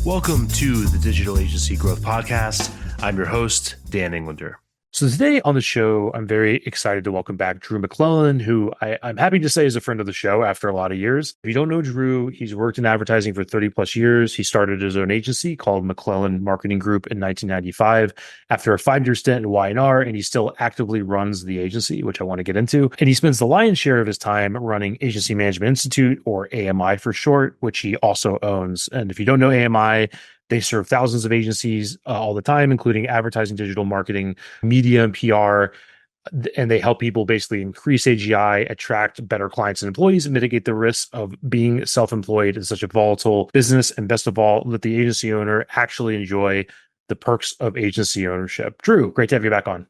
Welcome to the Digital Agency Growth Podcast. I'm your host, Dan Englander. So today on the show, I'm very excited to welcome back Drew McLellan, who I'm happy to say is a friend of the show after a lot of years. If you don't know Drew, he's worked in advertising for 30 plus years. He started his own agency called McLellan Marketing Group in 1995 after a 5-year stint in Y&R, and he still actively runs the agency, which I want to get into. And he spends the lion's share of his time running Agency Management Institute, or AMI for short, which he also owns. And if you don't know AMI, they serve thousands of agencies all the time, including advertising, digital marketing, media, and PR. And they help people basically increase AGI, attract better clients and employees, and mitigate the risks of being self-employed in such a volatile business. And best of all, let the agency owner actually enjoy the perks of agency ownership. Drew, great to have you back on.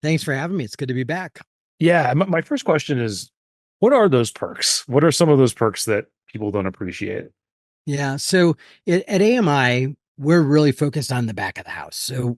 Thanks for having me. It's good to be back. Yeah. My first question is, what are those perks? What are some of those perks that people don't appreciate? Yeah. So at AMI, we're really focused on the back of the house. So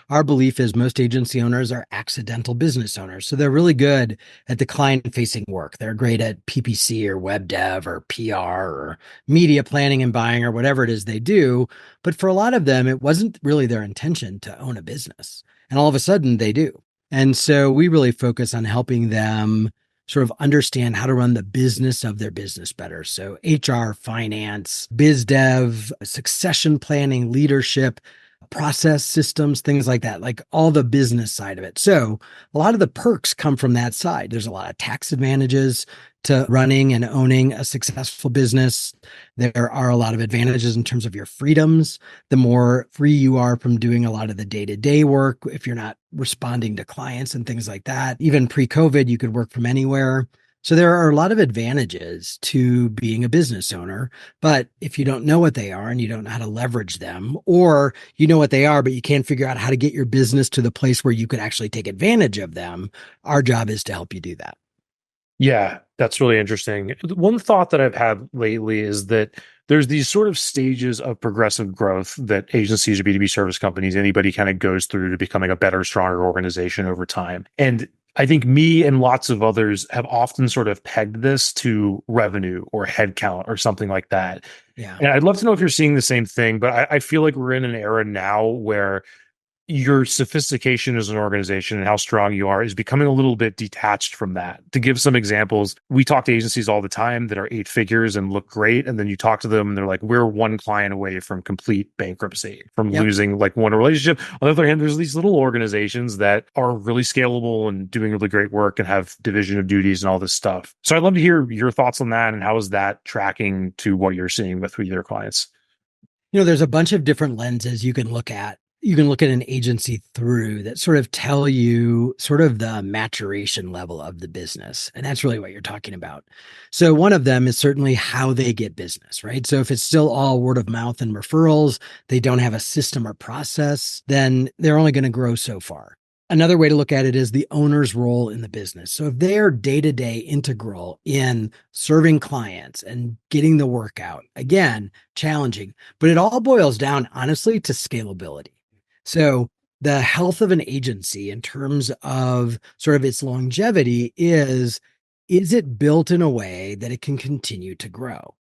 our belief is most agency owners are accidental business owners. So they're really good at the client-facing work. They're great at PPC or web dev or PR or media planning and buying or whatever it is they do. But for a lot of them, it wasn't really their intention to own a business. And all of a sudden they do. And so we really focus on helping them sort of understand how to run the business of their business better. So HR, finance, biz dev, succession planning, leadership, process systems, things like that, like all the business side of it. So a lot of the perks come from that side. There's a lot of tax advantages to running and owning a successful business. There are a lot of advantages in terms of your freedoms. The more free you are from doing a lot of the day-to-day work, if you're not responding to clients and things like that. Even pre-COVID, you could work from anywhere. So there are a lot of advantages to being a business owner, but if you don't know what they are and you don't know how to leverage them, or you know what they are, but you can't figure out how to get your business to the place where you could actually take advantage of them, our job is to help you do that. Yeah, that's really interesting. One thought that I've had lately is that there's these sort of stages of progressive growth that agencies or B2B service companies, anybody kind of goes through to becoming a better, stronger organization over time. And I think me and lots of others have often sort of pegged this to revenue or headcount or something like that. Yeah. And I'd love to know if you're seeing the same thing, but I feel like we're in an era now where your sophistication as an organization and how strong you are is becoming a little bit detached from that. To give some examples, we talk to agencies all the time that are 8 figures and look great. And then you talk to them and they're like, we're one client away from complete bankruptcy, from losing like one relationship. On the other hand, there's these little organizations that are really scalable and doing really great work and have division of duties and all this stuff. So I'd love to hear your thoughts on that and how is that tracking to what you're seeing with your clients? There's a bunch of different lenses you can look at. You can look at an agency through that sort of tell you sort of the maturation level of the business. And that's really what you're talking about. So one of them is certainly how they get business, right? So if it's still all word of mouth and referrals, they don't have a system or process, then they're only going to grow so far. Another way to look at it is the owner's role in the business. So if they're day-to-day integral in serving clients and getting the work out, again, challenging, but it all boils down, honestly, to scalability. So the health of an agency in terms of sort of its longevity is it built in a way that it can continue to grow?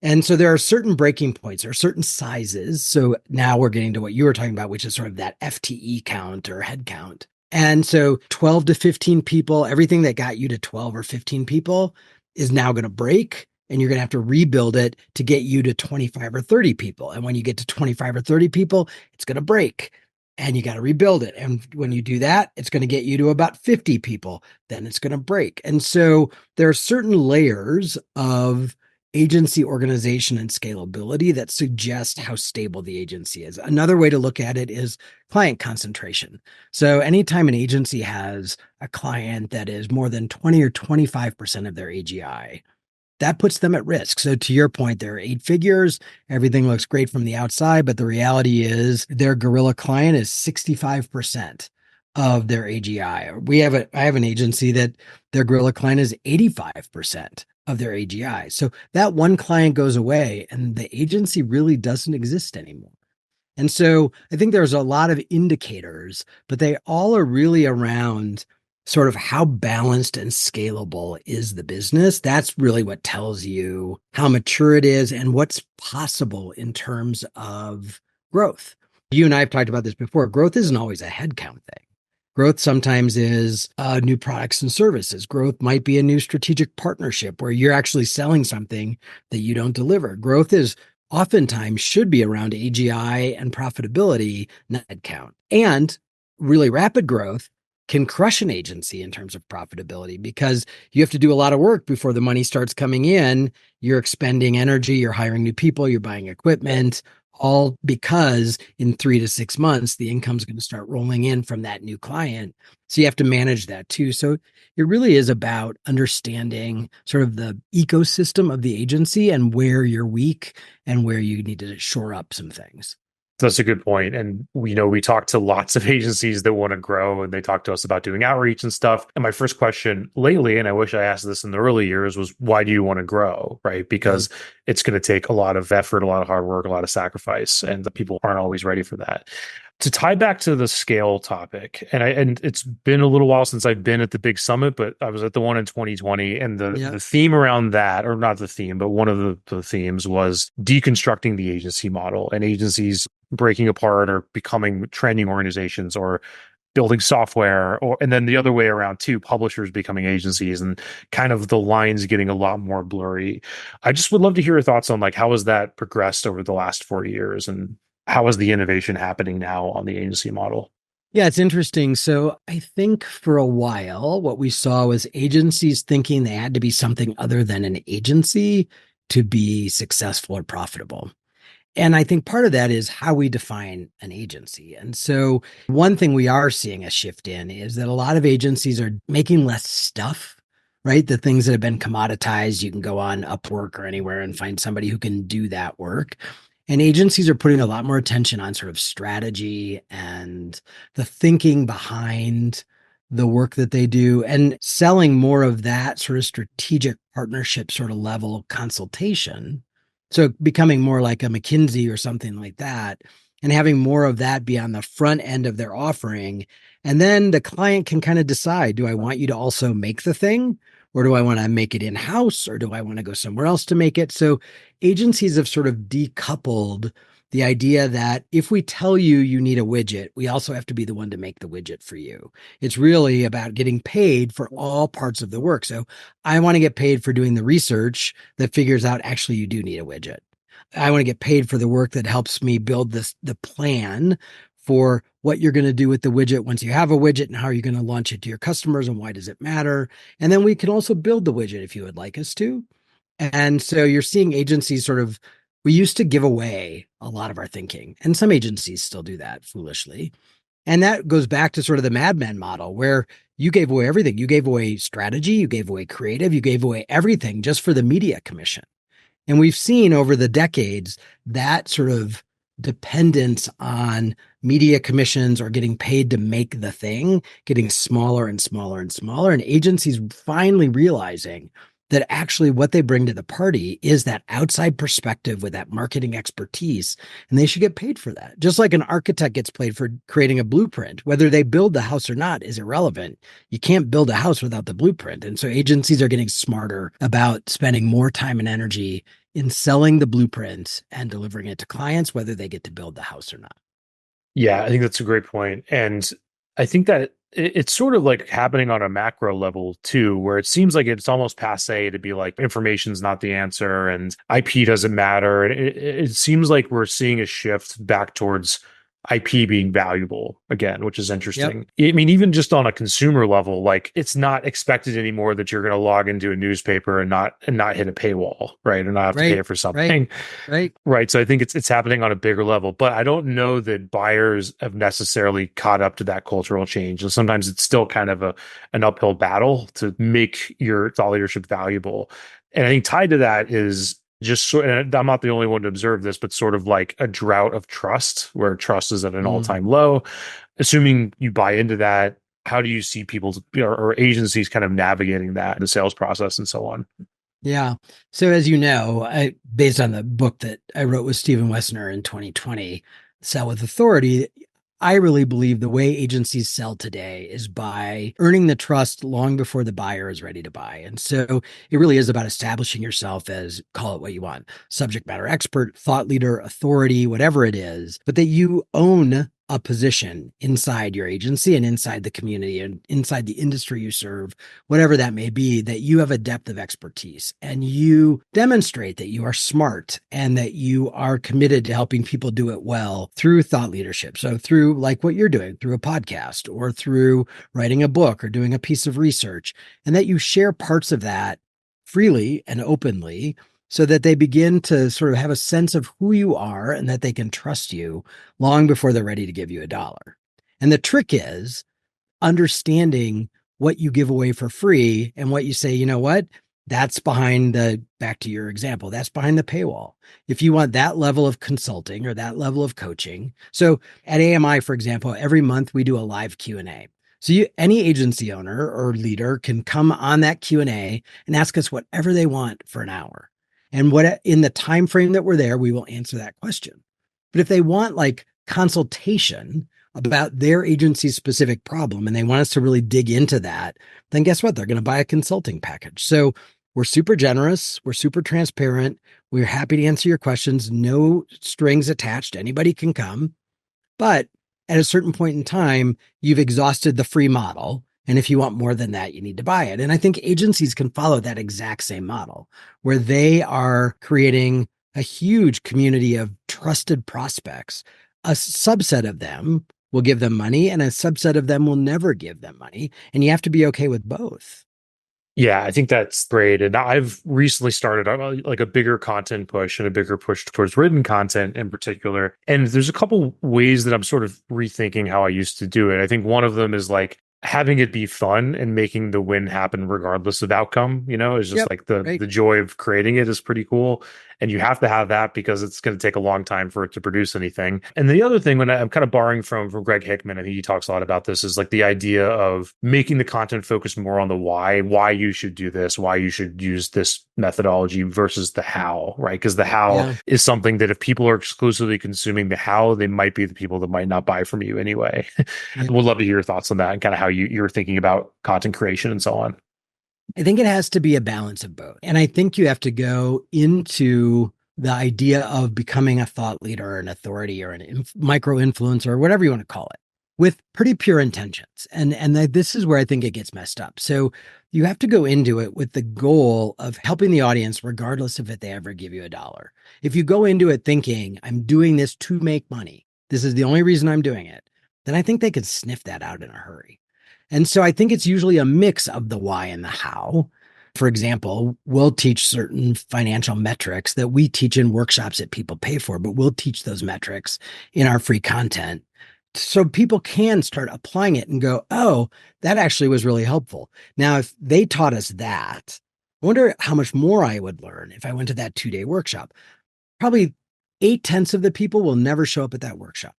And so there are certain breaking points or certain sizes. So now we're getting to what you were talking about, which is sort of that FTE count or head count. And so 12 to 15 people, everything that got you to 12 or 15 people is now going to break. And you're going to have to rebuild it to get you to 25 or 30 people. And when you get to 25 or 30 people, it's going to break and you got to rebuild it. And when you do that, it's going to get you to about 50 people. Then it's going to break. And so there are certain layers of agency organization and scalability that suggest how stable the agency is. Another way to look at it is client concentration. So anytime an agency has a client that is more than 20 or 25% of their AGI, that puts them at risk. So to your point, they're 8 figures. Everything looks great from the outside, but the reality is their gorilla client is 65% of their AGI. I have an agency that their gorilla client is 85% of their AGI. So that one client goes away and the agency really doesn't exist anymore. And so I think there's a lot of indicators, but they all are really around sort of how balanced and scalable is the business. That's really what tells you how mature it is and what's possible in terms of growth. You and I have talked about this before. Growth isn't always a headcount thing. Growth sometimes is new products and services. Growth might be a new strategic partnership where you're actually selling something that you don't deliver. Growth is oftentimes should be around AGI and profitability, not headcount. And really rapid growth can crush an agency in terms of profitability because you have to do a lot of work before the money starts coming in. You're expending energy, you're hiring new people, you're buying equipment, all because in 3 to 6 months, the income is going to start rolling in from that new client. So you have to manage that too. So it really is about understanding sort of the ecosystem of the agency and where you're weak and where you need to shore up some things. That's a good point. And we talk to lots of agencies that want to grow and they talk to us about doing outreach and stuff. And my first question lately, and I wish I asked this in the early years, was why do you want to grow? Right? Because it's going to take a lot of effort, a lot of hard work, a lot of sacrifice, and the people aren't always ready for that. To tie back to the scale topic, and it's been a little while since I've been at the big summit, but I was at the one in 2020, and the theme around that, or not the theme, but one of the themes was deconstructing the agency model and agencies breaking apart or becoming training organizations or building software, and then the other way around too, publishers becoming agencies, and kind of the lines getting a lot more blurry. I just would love to hear your thoughts on like how has that progressed over the last 4 years, and how is the innovation happening now on the agency model? Yeah, it's interesting. So I think for a while, what we saw was agencies thinking they had to be something other than an agency to be successful or profitable. And I think part of that is how we define an agency. And so one thing we are seeing a shift in is that a lot of agencies are making less stuff, right? The things that have been commoditized, you can go on Upwork or anywhere and find somebody who can do that work. And agencies are putting a lot more attention on sort of strategy and the thinking behind the work that they do and selling more of that sort of strategic partnership sort of level consultation. So becoming more like a McKinsey or something like that, and having more of that be on the front end of their offering. And then the client can kind of decide, do I want you to also make the thing? Or do I want to make it in-house? Or do I want to go somewhere else to make it? So agencies have sort of decoupled the idea that if we tell you you need a widget, we also have to be the one to make the widget for you. It's really about getting paid for all parts of the work. So I want to get paid for doing the research that figures out actually you do need a widget. I want to get paid for the work that helps me build the plan for what you're going to do with the widget once you have a widget and how are you going to launch it to your customers and why does it matter? And then we can also build the widget if you would like us to. And so you're seeing agencies sort of, we used to give away a lot of our thinking, and some agencies still do that foolishly. And that goes back to sort of the Mad Men model where you gave away everything. You gave away strategy, you gave away creative, you gave away everything just for the media commission. And we've seen over the decades that sort of dependence on media commissions or getting paid to make the thing getting smaller and smaller and smaller. And agencies finally realizing that actually what they bring to the party is that outside perspective with that marketing expertise, and they should get paid for that. Just like an architect gets paid for creating a blueprint, whether they build the house or not is irrelevant. You can't build a house without the blueprint. And so agencies are getting smarter about spending more time and energy in selling the blueprint and delivering it to clients, whether they get to build the house or not. Yeah, I think that's a great point. And I think that it's sort of like happening on a macro level too, where it seems like it's almost passe to be like information's not the answer and IP doesn't matter. It seems like we're seeing a shift back towards IP being valuable again, which is interesting. Yep. I mean, even just on a consumer level, like it's not expected anymore that you're going to log into a newspaper and not hit a paywall, right? And not have to pay for something. Right. So I think it's happening on a bigger level, but I don't know that buyers have necessarily caught up to that cultural change. And sometimes it's still kind of an uphill battle to make your thought leadership valuable. And I think tied to that is just and I'm not the only one to observe this, but sort of like a drought of trust where trust is at an all-time low. Assuming you buy into that, how do you see people or agencies kind of navigating that, the sales process and so on? Yeah. So as you know, based on the book that I wrote with Stephen Wessner in 2020, Sell with Authority, I really believe the way agencies sell today is by earning the trust long before the buyer is ready to buy. And so it really is about establishing yourself as, call it what you want, subject matter expert, thought leader, authority, whatever it is, but that you own a position inside your agency and inside the community and inside the industry you serve, whatever that may be, that you have a depth of expertise and you demonstrate that you are smart and that you are committed to helping people do it well through thought leadership. So through like what you're doing, through a podcast or through writing a book or doing a piece of research, and that you share parts of that freely and openly so that they begin to sort of have a sense of who you are and that they can trust you long before they're ready to give you a dollar. And the trick is understanding what you give away for free and what you say, you know what? That's behind the, back to your example, that's behind the paywall. If you want that level of consulting or that level of coaching. So at AMI, for example, every month we do a live Q&A. So any agency owner or leader can come on that Q&A and ask us whatever they want for an hour. And what in the time frame that we're there, we will answer that question. But if they want like consultation about their agency's specific problem and they want us to really dig into that, then guess what? They're going to buy a consulting package. So we're super generous. We're super transparent. We're happy to answer your questions. No strings attached. Anybody can come. But at a certain point in time, you've exhausted the free model. And if you want more than that, you need to buy it. And I think agencies can follow that exact same model where they are creating a huge community of trusted prospects. A subset of them will give them money and a subset of them will never give them money. And you have to be okay with both. Yeah, I think that's great. And I've recently started like a bigger content push and a bigger push towards written content in particular. And there's a couple ways that I'm sort of rethinking how I used to do it. I think one of them is like having it be fun and making the win happen regardless of outcome, is just like the joy of creating it is pretty cool. And you have to have that because it's going to take a long time for it to produce anything. And the other thing, when I'm kind of borrowing from Greg Hickman, I think he talks a lot about this, is like the idea of making the content focus more on the why you should do this, why you should use this methodology versus the how, right? Because the how is something that if people are exclusively consuming the how, they might be the people that might not buy from you anyway. We'd love to hear your thoughts on that and kind of how you're thinking about content creation and so on. I think it has to be a balance of both. And I think you have to go into the idea of becoming a thought leader or an authority or an micro influencer or whatever you want to call it with pretty pure intentions. And this is where I think it gets messed up. So you have to go into it with the goal of helping the audience, regardless of if they ever give you a dollar. If you go into it thinking, I'm doing this to make money, this is the only reason I'm doing it, then I think they could sniff that out in a hurry. And so I think it's usually a mix of the why and the how. For example, we'll teach certain financial metrics that we teach in workshops that people pay for, but we'll teach those metrics in our free content so people can start applying it and go, oh, that actually was really helpful. Now, if they taught us that, I wonder how much more I would learn if I went to that 2-day workshop. Probably 8/10 of the people will never show up at that workshop.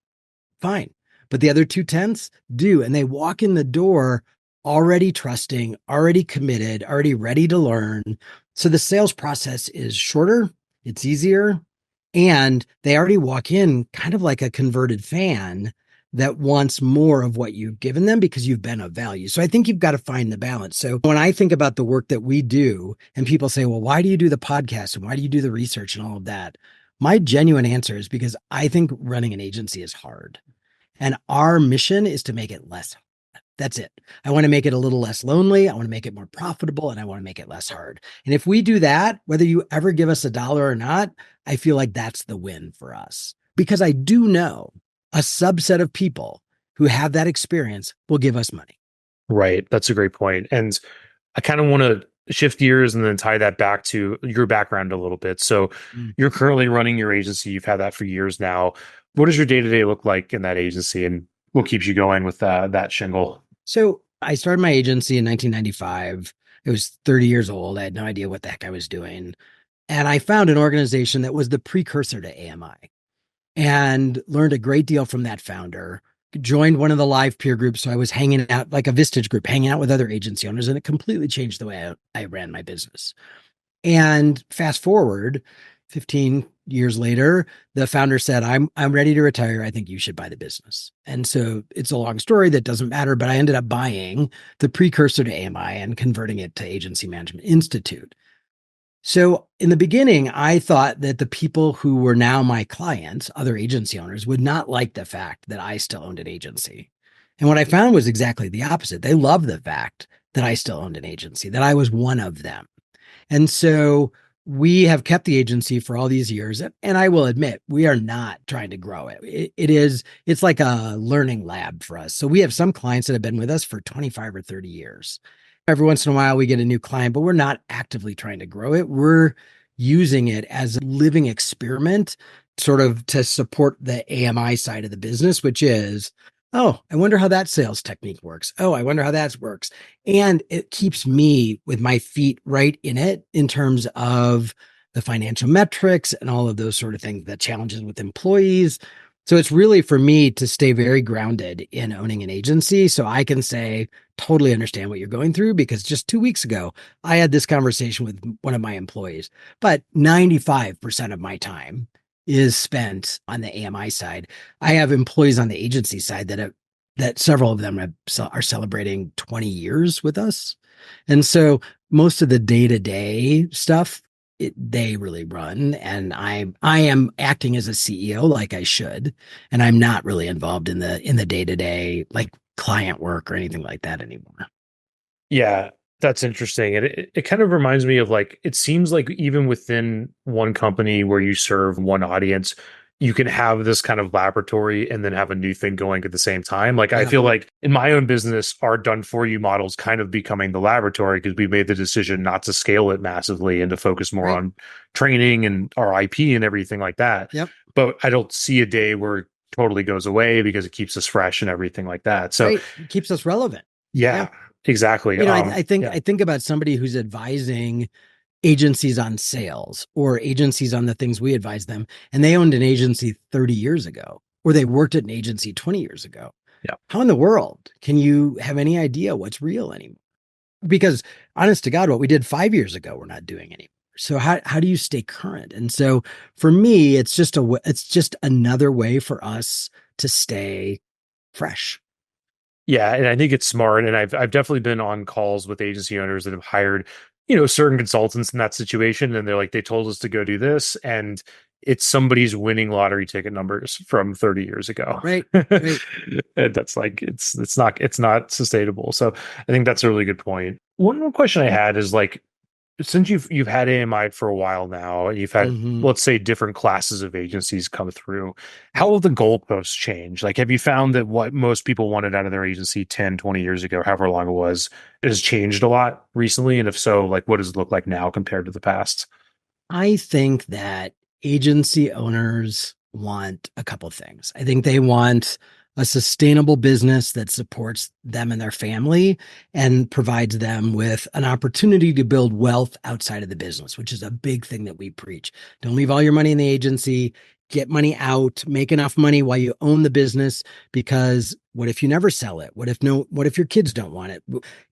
Fine. But the other 2/10 do. And they walk in the door already trusting, already committed, already ready to learn. So the sales process is shorter, it's easier, and they already walk in kind of like a converted fan that wants more of what you've given them because you've been of value. So I think you've got to find the balance. So when I think about the work that we do and people say, well, why do you do the podcast and why do you do the research and all of that? My genuine answer is because I think running an agency is hard. And our mission is to make it less hard. That's it. I want to make it a little less lonely. I want to make it more profitable and I want to make it less hard. And if we do that, whether you ever give us a dollar or not, I feel like that's the win for us. Because I do know a subset of people who have that experience will give us money. Right. That's a great point. And I kind of want to shift gears and then tie that back to your background a little bit. So you're currently running your agency. You've had that for years now. What does your day-to-day look like in that agency and what keeps you going with that shingle? So I started my agency in 1995. I was 30 years old. I had no idea what the heck I was doing. And I found an organization that was the precursor to AMI and learned a great deal from that founder. Joined one of the live peer groups. So I was hanging out like a Vistage group, hanging out with other agency owners, and it completely changed the way I ran my business. And fast forward 15 years later, the founder said, I'm ready to retire. I think you should buy the business. And so it's a long story that doesn't matter, but I ended up buying the precursor to AMI and converting it to Agency Management Institute. So in the beginning, I thought that the people who were now my clients, other agency owners, would not like the fact that I still owned an agency. And what I found was exactly the opposite. They loved the fact that I still owned an agency, that I was one of them. And so we have kept the agency for all these years. And I will admit, we are not trying to grow it. It's like a learning lab for us. So we have some clients that have been with us for 25 or 30 years. Every once in a while, we get a new client, but we're not actively trying to grow it. We're using it as a living experiment, sort of to support the AMI side of the business, which is, oh, I wonder how that sales technique works. Oh, I wonder how that works. And it keeps me with my feet right in it in terms of the financial metrics and all of those sort of things, the challenges with employees. So it's really for me to stay very grounded in owning an agency so I can say, totally understand what you're going through, because just 2 weeks ago, I had this conversation with one of my employees, but 95% of my time is spent on the AMI side. I have employees on the agency side that several of them are celebrating 20 years with us. And so most of the day-to-day stuff, they really run, and I am acting as a CEO like I should, and I'm not really involved in the day-to-day like client work or anything like that anymore. Yeah, that's interesting. And it kind of reminds me of like, it seems like even within one company where you serve one audience, you can have this kind of laboratory and then have a new thing going at the same time. Like, I Yeah. feel like in my own business, our done for you model is kind of becoming the laboratory because we made the decision not to scale it massively and to focus more Right. on training and our IP and everything like that. Yep. But I don't see a day where it totally goes away because it keeps us fresh and everything like that. So, Right. It keeps us relevant. yeah, exactly. I think Yeah. I think about somebody who's advising agencies on sales or agencies on the things we advise them, and they owned an agency 30 years ago, or they worked at an agency 20 years ago. Yeah. How in the world can you have any idea what's real anymore? Because honest to God, what we did 5 years ago, we're not doing anymore. So how do you stay current? And so for me, it's just another way for us to stay fresh. Yeah, and I think it's smart. And I've definitely been on calls with agency owners that have hired, certain consultants in that situation, and they're like, they told us to go do this, and it's somebody's winning lottery ticket numbers from 30 years ago. Right. And that's like it's not sustainable. So I think that's a really good point. One more question I had is like, since you've had AMI for a while now, and you've had, Mhm. let's say, different classes of agencies come through, how have the goalposts changed? Like, have you found that what most people wanted out of their agency 10, 20 years ago, however long it was, has changed a lot recently? And if so, like, what does it look like now compared to the past? I think that agency owners want a couple things. I think they want a sustainable business that supports them and their family and provides them with an opportunity to build wealth outside of the business, which is a big thing that we preach. Don't leave all your money in the agency, get money out, make enough money while you own the business, because what if you never sell it? What if your kids don't want it?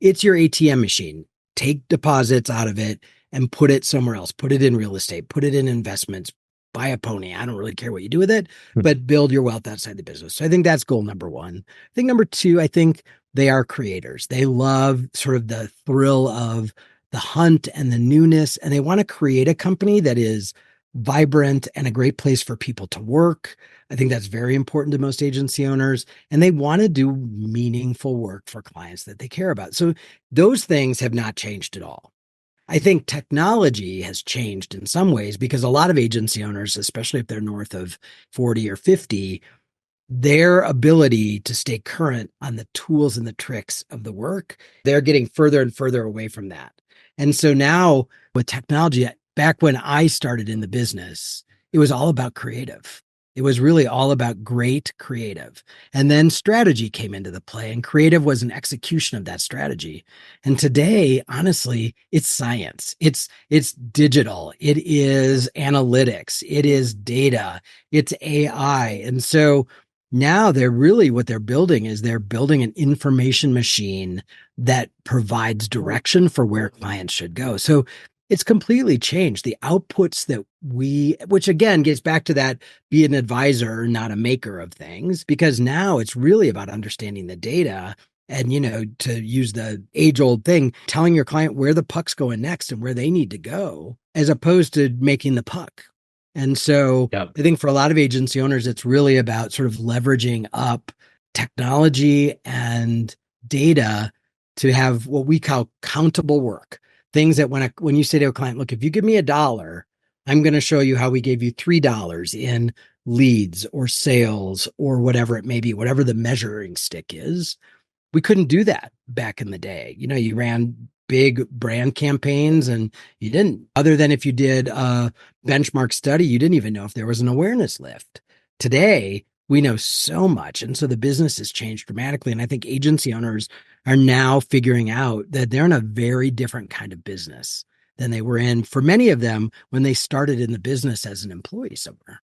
It's your ATM machine. Take deposits out of it and put it somewhere else. Put it in real estate, put it in investments, buy a pony. I don't really care what you do with it, but build your wealth outside the business. So I think that's goal number one. I think number two, I think they are creators. They love sort of the thrill of the hunt and the newness, and they want to create a company that is vibrant and a great place for people to work. I think that's very important to most agency owners, and they want to do meaningful work for clients that they care about. So those things have not changed at all. I think technology has changed in some ways because a lot of agency owners, especially if they're north of 40 or 50, their ability to stay current on the tools and the tricks of the work, they're getting further and further away from that. And so now with technology, back when I started in the business, it was all about creative. It was really all about great creative. And then strategy came into the play, and creative was an execution of that strategy. And today, honestly, it's science. It's digital. It is analytics. It is data. It's AI. And so now what they're building is they're building an information machine that provides direction for where clients should go. So It's completely changed the outputs that which again gets back to that be an advisor, not a maker of things, because now it's really about understanding the data and, to use the age old thing, telling your client where the puck's going next and where they need to go, as opposed to making the puck. And so Yeah. I think for a lot of agency owners, it's really about sort of leveraging up technology and data to have what we call countable work. Things that when you say to a client, look, if you give me $1, I'm going to show you how we gave you $3 in leads or sales or whatever it may be, whatever the measuring stick is. We couldn't do that back in the day. You ran big brand campaigns and you didn't, other than if you did a benchmark study, you didn't even know if there was an awareness lift. Today, we know so much. And so the business has changed dramatically. And I think agency owners are now figuring out that they're in a very different kind of business than they were in, for many of them, when they started in the business as an employee somewhere.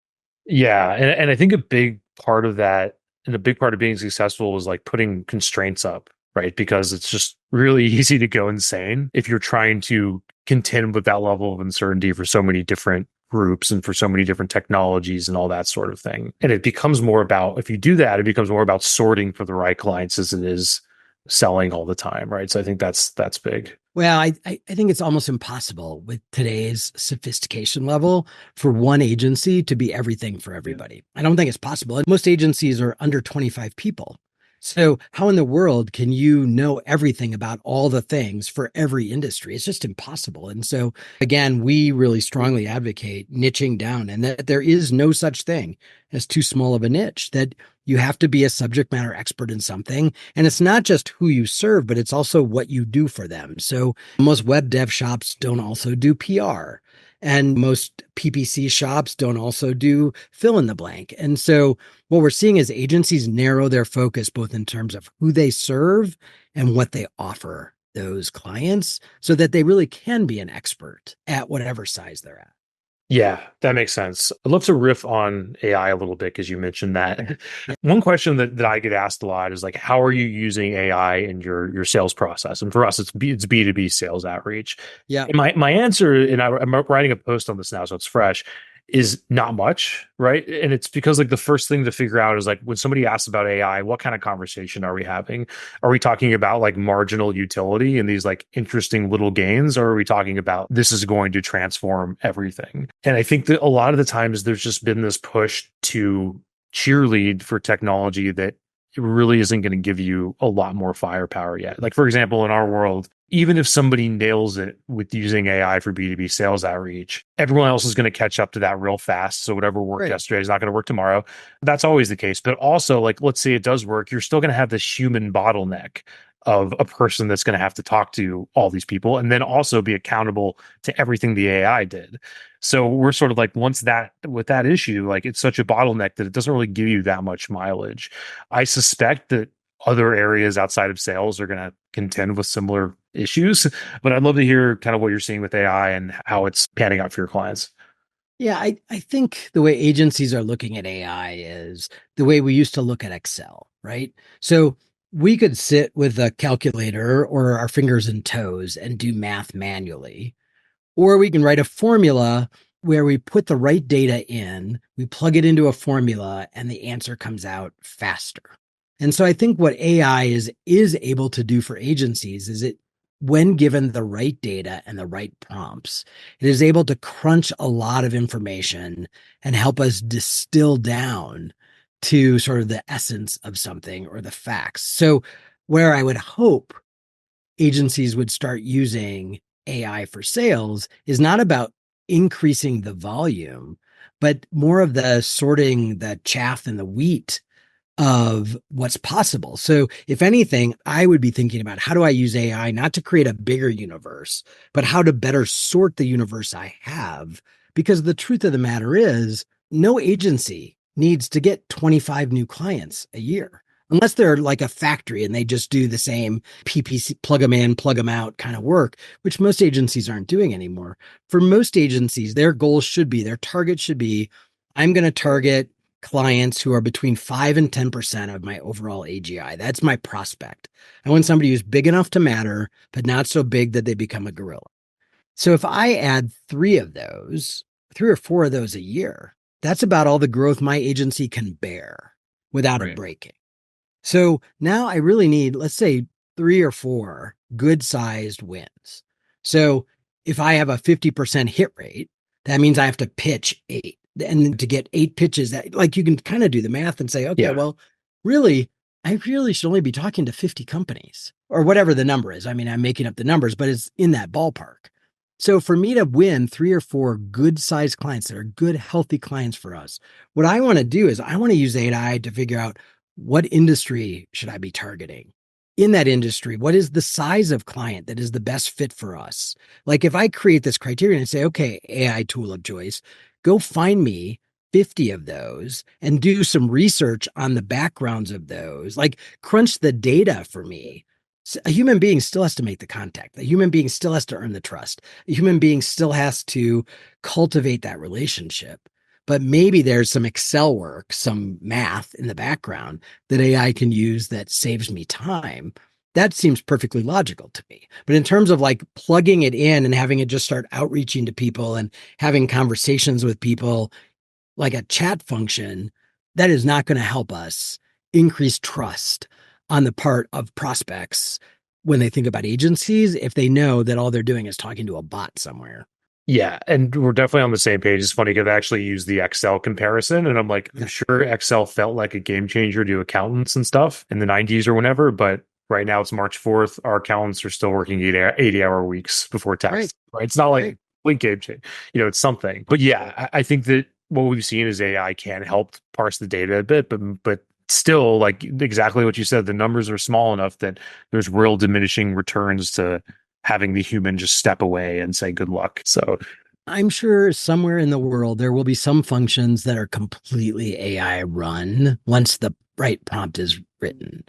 Yeah. And I think a big part of that and a big part of being successful is like putting constraints up, right? Because it's just really easy to go insane if you're trying to contend with that level of uncertainty for so many different groups and for so many different technologies and all that sort of thing. And it becomes more about, if you do that, it becomes more about sorting for the right clients as it is selling all the time, right? So I think that's big. Well, I think it's almost impossible with today's sophistication level for one agency to be everything for everybody. I don't think it's possible. And most agencies are under 25 people. So how in the world can you know everything about all the things for every industry? It's just impossible. And so again, we really strongly advocate niching down, and that there is no such thing as too small of a niche, that you have to be a subject matter expert in something. And it's not just who you serve, but it's also what you do for them. So most web dev shops don't also do PR. And most PPC shops don't also do fill in the blank. And so what we're seeing is agencies narrow their focus both in terms of who they serve and what they offer those clients, so that they really can be an expert at whatever size they're at. Yeah, that makes sense. I'd love to riff on AI a little bit because you mentioned that. One question that I get asked a lot is like, how are you using AI in your sales process? And for us, it's B2B sales outreach. Yeah. And my answer, and I'm writing a post on this now, so it's fresh, is not much, right? And it's because like the first thing to figure out is like when somebody asks about AI, what kind of conversation are we having? Are we talking about like marginal utility and these like interesting little gains, or are we talking about this is going to transform everything? And I think that a lot of the times there's just been this push to cheerlead for technology that it really isn't going to give you a lot more firepower yet. Like, for example, in our world, even if somebody nails it with using AI for B2B sales outreach, everyone else is going to catch up to that real fast. So whatever worked yesterday is not going to work tomorrow. That's always the case. But also, like, let's say it does work, you're still going to have this human bottleneck of a person that's going to have to talk to all these people and then also be accountable to everything the AI did. So we're sort of like, once that with that issue, like it's such a bottleneck that it doesn't really give you that much mileage. I suspect that other areas outside of sales are going to contend with similar issues, but I'd love to hear kind of what you're seeing with AI and how it's panning out for your clients. Yeah, I think the way agencies are looking at AI is the way we used to look at Excel, right? So we could sit with a calculator or our fingers and toes and do math manually, or we can write a formula where we put the right data in, we plug it into a formula, and the answer comes out faster. And so I think what AI is able to do for agencies is it, when given the right data and the right prompts, it is able to crunch a lot of information and help us distill down to sort of the essence of something or the facts. So where I would hope agencies would start using AI for sales is not about increasing the volume, but more of the sorting the chaff and the wheat of what's possible. So if anything, I would be thinking about how do I use AI not to create a bigger universe, but how to better sort the universe I have. Because the truth of the matter is, no agency needs to get 25 new clients a year. Unless they're like a factory and they just do the same PPC, plug them in, plug them out kind of work, which most agencies aren't doing anymore. For most agencies, their goal should be, their target should be, I'm going to target clients who are between 5 and 10% of my overall AGI. That's my prospect. I want somebody who's big enough to matter, but not so big that they become a gorilla. So if I add three or four of those a year, that's about all the growth my agency can bear without it Right. breaking. So now I really need, let's say, three or four good sized wins. So if I have a 50% hit rate, that means I have to pitch eight. And to get eight pitches, that like you can kind of do the math and say, okay, Yeah. well, really, I really should only be talking to 50 companies or whatever the number is. I mean, I'm making up the numbers, but it's in that ballpark. So for me to win three or four good sized clients that are good, healthy clients for us, what I want to do is I want to use AI to figure out what industry should I be targeting? In that industry, what is the size of client that is the best fit for us? Like if I create this criterion and say, okay, AI tool of choice, go find me 50 of those and do some research on the backgrounds of those, like crunch the data for me. A human being still has to make the contact. A human being still has to earn the trust. A human being still has to cultivate that relationship. But maybe there's some Excel work, some math in the background that AI can use that saves me time. That seems perfectly logical to me. But in terms of like plugging it in and having it just start outreaching to people and having conversations with people like a chat function, that is not going to help us increase trust on the part of prospects when they think about agencies if they know that all they're doing is talking to a bot somewhere. Yeah, and we're definitely on the same page. It's funny because I actually use the Excel comparison, and I'm like, I'm Yeah. sure Excel felt like a game changer to accountants and stuff in the 90s or whenever, but right now it's March 4th. Our accountants are still working 80-hour weeks before Right. tax, right? It's not like Right. complete game change, it's something. But yeah, I think that what we've seen is AI can help parse the data a bit, but still, like exactly what you said, the numbers are small enough that there's real diminishing returns to having the human just step away and say good luck. So I'm sure somewhere in the world there will be some functions that are completely AI run once the right prompt is written.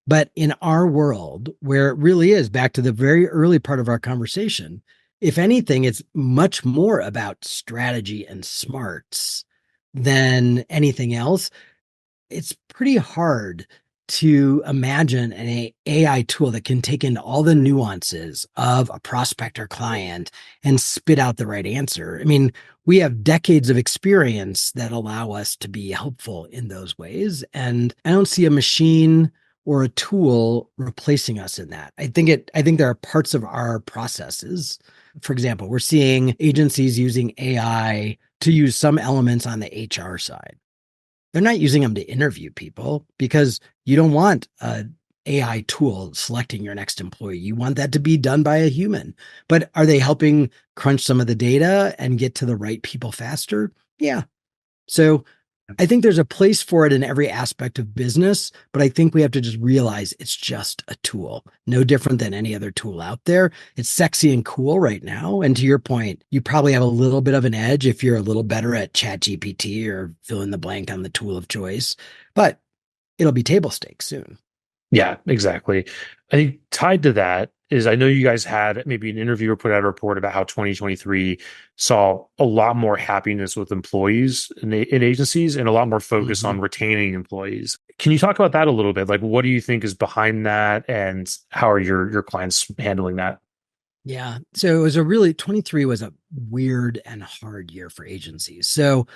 But in our world, where it really is back to the very early part of our conversation, if anything, it's much more about strategy and smarts than anything else. It's pretty hard to imagine an AI tool that can take into all the nuances of a prospect or client and spit out the right answer. I mean, we have decades of experience that allow us to be helpful in those ways. And I don't see a machine or a tool replacing us in that. I think there are parts of our processes. For example, we're seeing agencies using AI to use some elements on the HR side. They're not using them to interview people because you don't want a AI tool selecting your next employee. You want that to be done by a human. But are they helping crunch some of the data and get to the right people faster? Yeah. So I think there's a place for it in every aspect of business, but I think we have to just realize it's just a tool, no different than any other tool out there. It's sexy and cool right now. And to your point, you probably have a little bit of an edge if you're a little better at Chat GPT or fill in the blank on the tool of choice, but it'll be table stakes soon. yeah, exactly. I think tied to that is I know you guys had maybe an interview or put out a report about how 2023 saw a lot more happiness with employees in agencies and a lot more focus Mhm. on retaining employees. Can you talk about that a little bit? Like, what do you think is behind that, and how are your clients handling that? Yeah. So it was a really 23 was a weird and hard year for agencies. So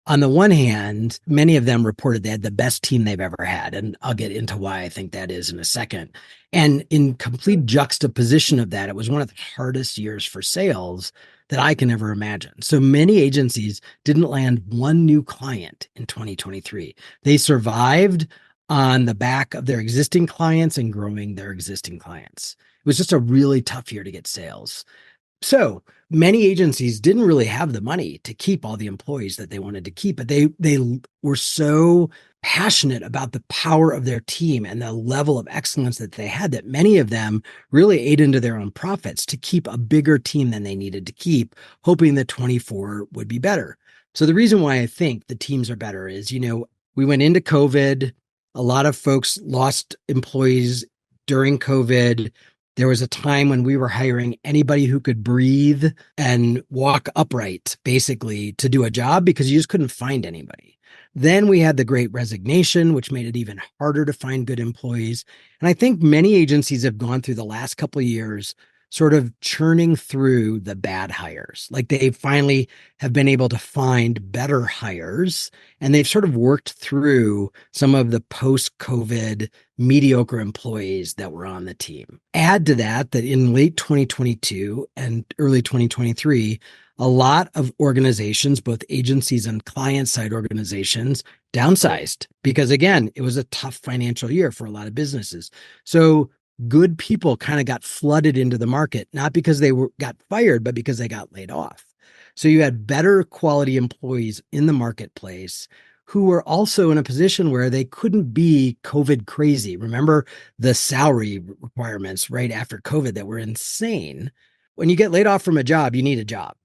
on the one hand, many of them reported they had the best team they've ever had. And I'll get into why I think that is in a second. And in complete juxtaposition of that, it was one of the hardest years for sales that I can ever imagine. So many agencies didn't land one new client in 2023. They survived on the back of their existing clients and growing their existing clients. It was just a really tough year to get sales. So many agencies didn't really have the money to keep all the employees that they wanted to keep, but they were so passionate about the power of their team and the level of excellence that they had that many of them really ate into their own profits to keep a bigger team than they needed to keep, hoping that 24 would be better. So the reason why I think the teams are better is, we went into COVID. A lot of folks lost employees during COVID. There was a time when we were hiring anybody who could breathe and walk upright, basically, to do a job because you just couldn't find anybody. Then we had the great resignation, which made it even harder to find good employees. And I think many agencies have gone through the last couple of years sort of churning through the bad hires. Like they finally have been able to find better hires, and they've sort of worked through some of the post-COVID mediocre employees that were on the team. Add to that in late 2022 and early 2023, a lot of organizations, both agencies and client side organizations, downsized because, again, it was a tough financial year for a lot of businesses. So good people kind of got flooded into the market, not because got fired, but because they got laid off. So you had better quality employees in the marketplace who were also in a position where they couldn't be COVID crazy. Remember the salary requirements right after COVID that were insane. When you get laid off from a job, you need a job.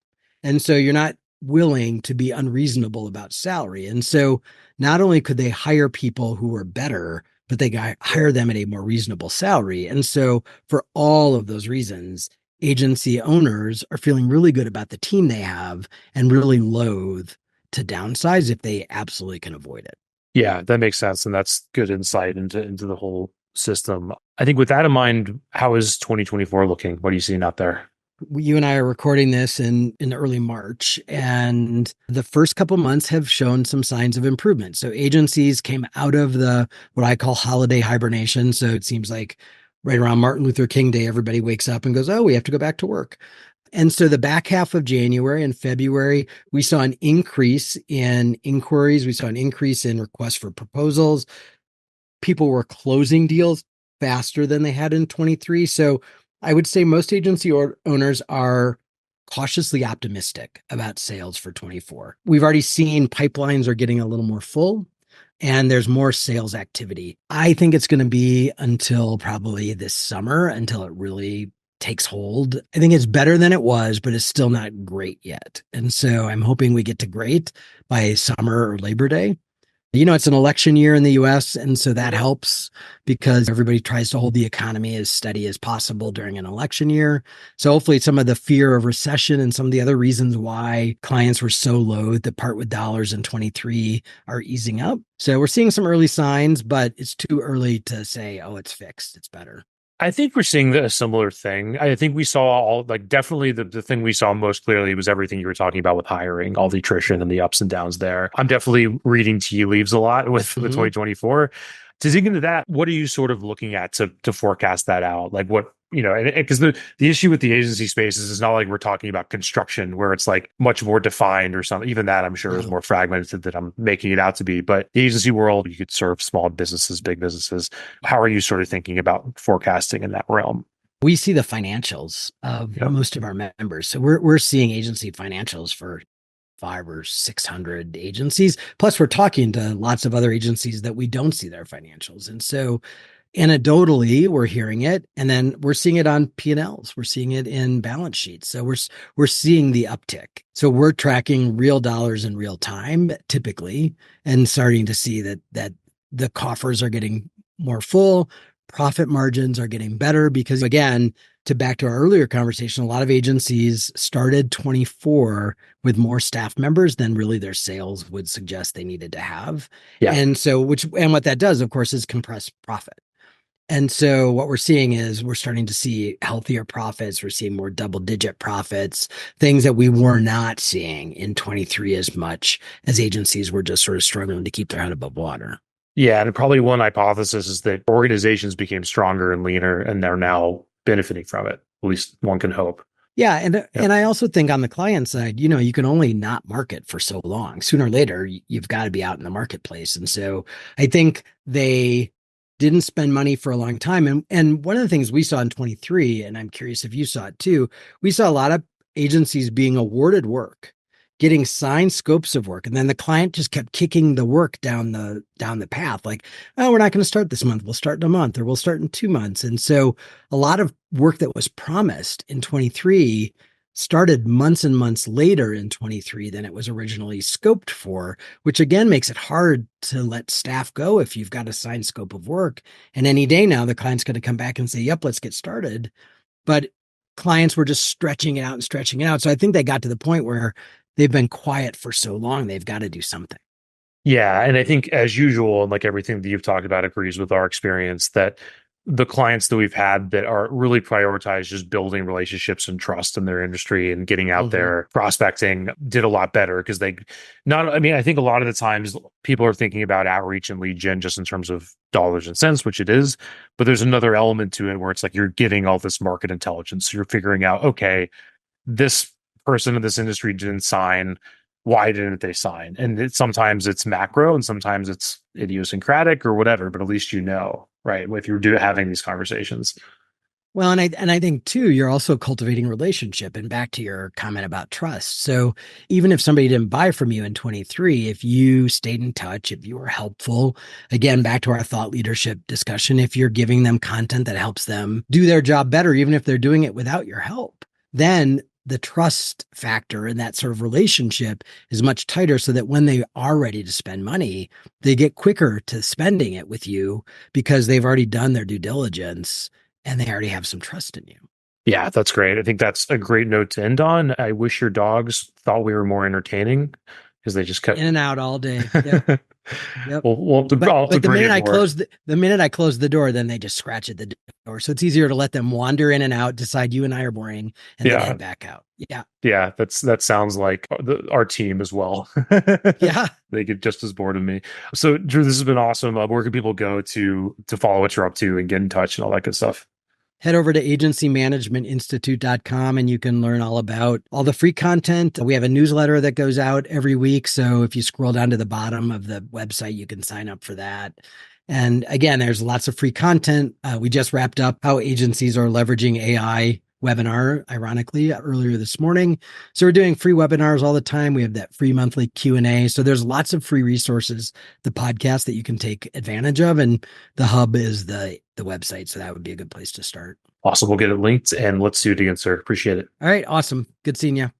And so you're not willing to be unreasonable about salary. And so not only could they hire people who were better, but they hire them at a more reasonable salary. And so for all of those reasons, agency owners are feeling really good about the team they have and really loath to downsize if they absolutely can avoid it. Yeah, that makes sense. And that's good insight into the whole system. I think with that in mind, how is 2024 looking? What are you seeing out there? You and I are recording this in early March, and the first couple months have shown some signs of improvement. So agencies came out of the what I call holiday hibernation. So it seems like right around Martin Luther King Day, everybody wakes up and goes, "Oh, we have to go back to work." And so the back half of January and February, we saw an increase in inquiries. We saw an increase in requests for proposals. People were closing deals faster than they had in 23. So I would say most agency owners are cautiously optimistic about sales for 24. We've already seen pipelines are getting a little more full and there's more sales activity. I think it's going to be until probably this summer until it really takes hold. I think it's better than it was, but it's still not great yet. And so I'm hoping we get to great by summer or Labor Day. It's an election year in the US, and so that helps because everybody tries to hold the economy as steady as possible during an election year. So hopefully some of the fear of recession and some of the other reasons why clients were so loath to part with dollars in 23 are easing up. So we're seeing some early signs, but it's too early to say, oh, it's fixed, it's better. I think we're seeing a similar thing. I think we saw definitely the thing we saw most clearly was everything you were talking about with hiring, all the attrition and the ups and downs there. I'm definitely reading tea leaves a lot with 2024. To dig into that, what are you sort of looking at to forecast that out? Like what, because the issue with the agency spaces is not like we're talking about construction where it's like much more defined or something. Even that I'm sure is more fragmented than I'm making it out to be. But the agency world, you could serve small businesses, big businesses. How are you sort of thinking about forecasting in that realm? We see the financials of most of our members. So we're seeing agency financials for 500 or 600 agencies. Plus, we're talking to lots of other agencies that we don't see their financials. And so anecdotally, we're hearing it, and then we're seeing it on P&Ls. We're seeing it in balance sheets. So we're seeing the uptick. So we're tracking real dollars in real time, typically, and starting to see that the coffers are getting more full. Profit margins are getting better because, again, back to our earlier conversation, a lot of agencies started 24 with more staff members than really their sales would suggest they needed to have. Yeah. And so, what that does, of course, is compress profit. And so what we're seeing is we're starting to see healthier profits. We're seeing more double-digit profits, things that we were not seeing in 23 as much as agencies were just sort of struggling to keep their head above water. Yeah, and probably one hypothesis is that organizations became stronger and leaner, and they're now benefiting from it. At least one can hope. Yeah, and I also think on the client side, you can only not market for so long. Sooner or later, you've got to be out in the marketplace. And so I think they didn't spend money for a long time. And one of the things we saw in 23, and I'm curious if you saw it too, we saw a lot of agencies being awarded work, getting signed scopes of work, and then the client just kept kicking the work down the path. Like, oh, we're not going to start this month. We'll start in a month, or we'll start in 2 months. And so a lot of work that was promised in 23 started months and months later in 23 than it was originally scoped for, which again makes it hard to let staff go if you've got a signed scope of work. And any day now, the client's going to come back and say, yep, let's get started. But clients were just stretching it out and stretching it out. So I think they got to the point where they've been quiet for so long, they've got to do something. Yeah. And I think as usual, and like everything that you've talked about agrees with our experience that the clients that we've had that are really prioritize just building relationships and trust in their industry and getting out Hmm. there prospecting did a lot better because they not, I mean, I think a lot of the times people are thinking about outreach and lead gen just in terms of dollars and cents, which it is, but there's another element to it where it's like you're getting all this market intelligence. So you're figuring out, okay, this person in this industry didn't sign. Why didn't they sign? And sometimes it's macro and sometimes it's idiosyncratic or whatever, but at least you know, right? If you're having these conversations. Well, and I think too, you're also cultivating relationship. And back to your comment about trust. So even if somebody didn't buy from you in 23, if you stayed in touch, if you were helpful, again, back to our thought leadership discussion, if you're giving them content that helps them do their job better, even if they're doing it without your help, then the trust factor in that sort of relationship is much tighter so that when they are ready to spend money, they get quicker to spending it with you because they've already done their due diligence and they already have some trust in you. Yeah, that's great. I think that's a great note to end on. I wish your dogs thought we were more entertaining because they just kept. In and out all day. Yep. Yep. I'll have to But the bring minute it I more. close the minute I close the door, then they just scratch at the door. So it's easier to let them wander in and out, decide you and I are boring, and then Yeah, head back out. Yeah. yeah, that sounds like our team as well. Yeah. They get just as bored of me. So, Drew, this has been awesome. Where can people go to follow what you're up to and get in touch and all that good stuff? Head over to agencymanagementinstitute.com and you can learn all about all the free content. We have a newsletter that goes out every week. So if you scroll down to the bottom of the website, you can sign up for that. And again, there's lots of free content. We just wrapped up how agencies are leveraging AI webinar, ironically, earlier this morning. So we're doing free webinars all the time. We have that free monthly Q&A. So there's lots of free resources, the podcast that you can take advantage of. And the hub is the website. So that would be a good place to start. Awesome. We'll get it linked and let's do it again, sir. Appreciate it. All right. Awesome. Good seeing you.